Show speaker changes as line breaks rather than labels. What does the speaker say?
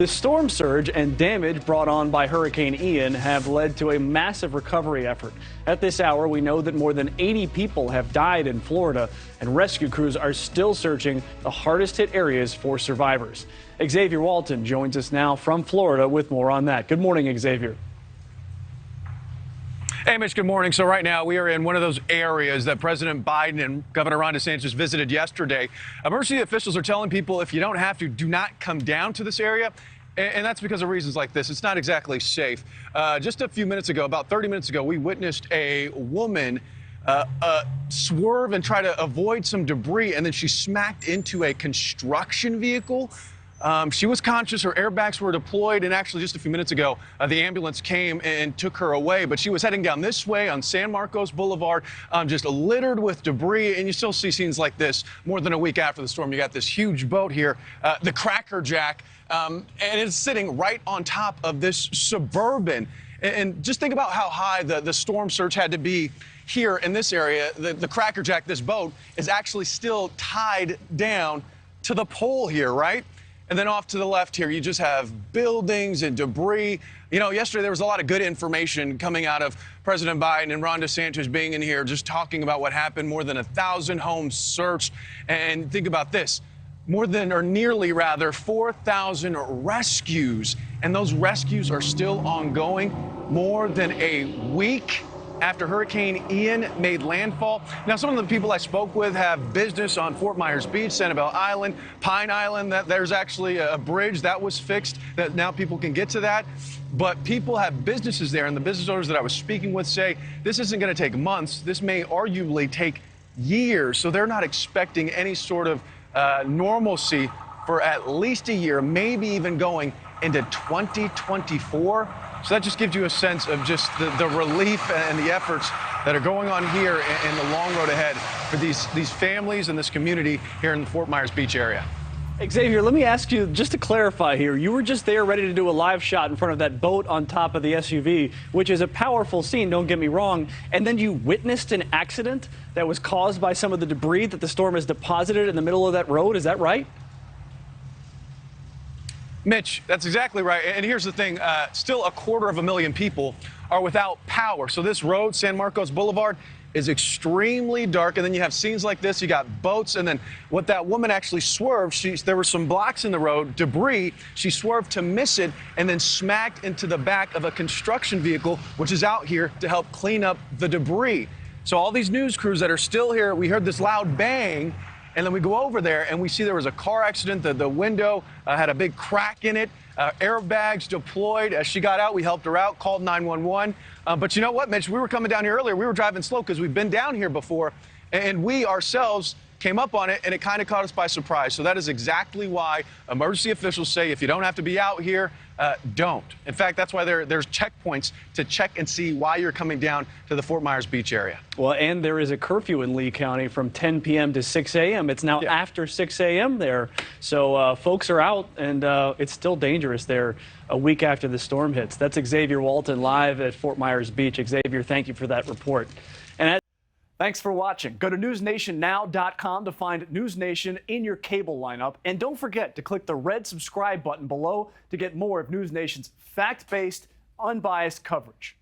The storm surge and damage brought on by Hurricane Ian have led to a massive recovery effort. At this hour, we know that more than 80 people have died in Florida, and rescue crews are still searching the hardest hit areas for survivors. Xavier Walton joins us now from Florida with more on that. Good morning, Xavier.
Hey, Mitch, good morning. So right now we are in one of those areas that President Biden and Governor Ron DeSantis visited yesterday. Emergency officials are telling people if you don't have to, do not come down to this area. And that's because of reasons like this. It's not exactly safe. Just a few minutes ago, about 30 minutes ago, we witnessed a woman swerve and try to avoid some debris, and then she smacked into a construction vehicle. She was conscious, her airbags were deployed, and actually just a few minutes ago, the ambulance came and took her away. But she was heading down this way on San Marcos Boulevard, just littered with debris. And you still see scenes like this more than a week after the storm. You got this huge boat here, the Cracker Jack, and it's sitting right on top of this Suburban. And just think about how high the storm surge had to be here in this area. The Cracker Jack, this boat, is actually still tied down to the pole here, right? And then off to the left here, you just have buildings and debris. You know, yesterday there was a lot of good information coming out of President Biden and Ron DeSantis being in here, just talking about what happened. More than 1,000 homes searched. And think about this, nearly 4,000 rescues. And those rescues are still ongoing more than a week after Hurricane Ian made landfall. Now, some of the people I spoke with have business on Fort Myers Beach, Sanibel Island, Pine Island. There's actually a bridge that was fixed that now people can get to that. But people have businesses there, and the business owners that I was speaking with say this isn't going to take months. This may arguably take years. So they're not expecting any sort of normalcy for at least a year, maybe even going into 2024. So that just gives you a sense of just the relief and the efforts that are going on here in the long road ahead for these families and this community here in the Fort Myers Beach area.
Xavier, let me ask you, just to clarify here, you were just there ready to do a live shot in front of that boat on top of the SUV, which is a powerful scene, don't get me wrong, and then you witnessed an accident that was caused by some of the debris that the storm has deposited in the middle of that road, is that right?
Mitch, that's exactly right. And here's the thing, still 250,000 people are without power. So this road, San Marcos Boulevard, is extremely dark. And then you have scenes like this, you got boats. And then what that woman actually swerved, there were some blocks in the road, debris. She swerved to miss it and then smacked into the back of a construction vehicle, which is out here to help clean up the debris. So all these news crews that are still here, we heard this loud bang. And then we go over there and we see there was a car accident. The window had a big crack in it. Airbags deployed. As she got out, we helped her out, called 911. But you know what, Mitch? We were coming down here earlier. We were driving slow because we've been down here before. And we ourselves came up on it, and it kind of caught us by surprise. So that is exactly why emergency officials say if you don't have to be out here, don't. In fact, that's why there's checkpoints to check and see why you're coming down to the Fort Myers Beach area.
Well, and there is a curfew in Lee County from 10 p.m. to 6 a.m. It's now after 6 a.m. there. So folks are out, and it's still dangerous there a week after the storm hits. That's Xavier Walton live at Fort Myers Beach. Xavier, thank you for that report. Thanks for watching. Go to newsnationnow.com to find NewsNation in your cable lineup. And don't forget to click the red subscribe button below to get more of NewsNation's fact-based, unbiased coverage.